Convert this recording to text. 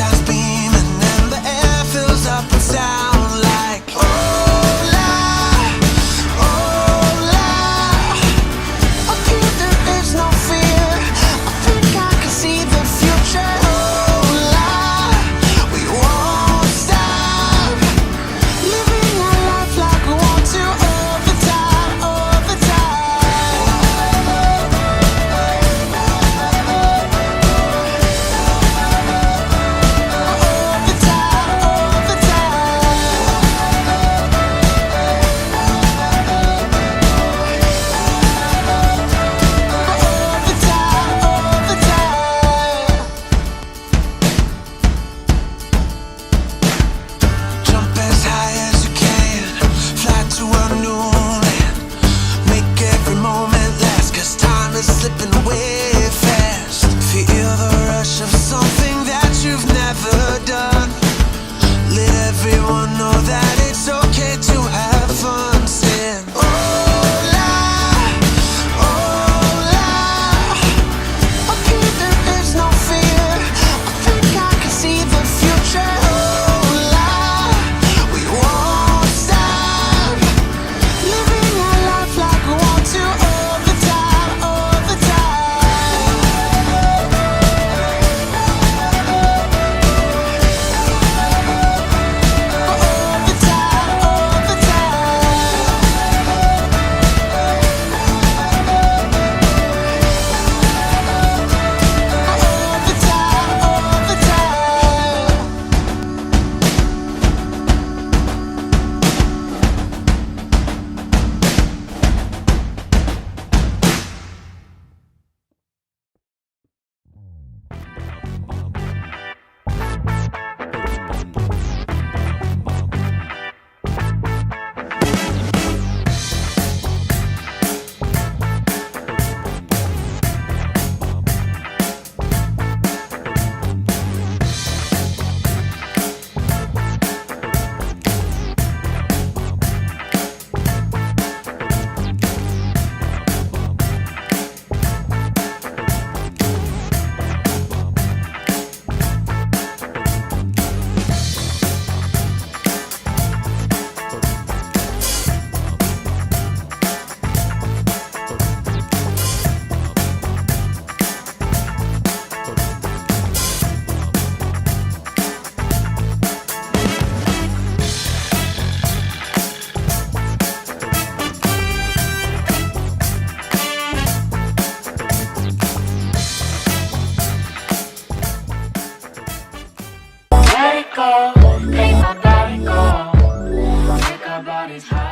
sunshine's beaming and the air fills up with sound like hola, hola. Up here there is no fear. I think I can see the future. Hola, we won't stop living our life like we want to all the time, all the time. All the time, all the time. All the time, all the time. Jump as high as you can, fly to a new land. Make every moment last, 'cause time is slipping away fast. Feel the rush of something that you've never done. Let everyone know that it's okay to have fun. Saying hola, hola. Up here there is no fear. I think I can see the future. Hola, we won't stop living our life like we want to all the time, all the time. All the time, all the time. All the time, all the time. Let it go, make my body go. Make our bodies high.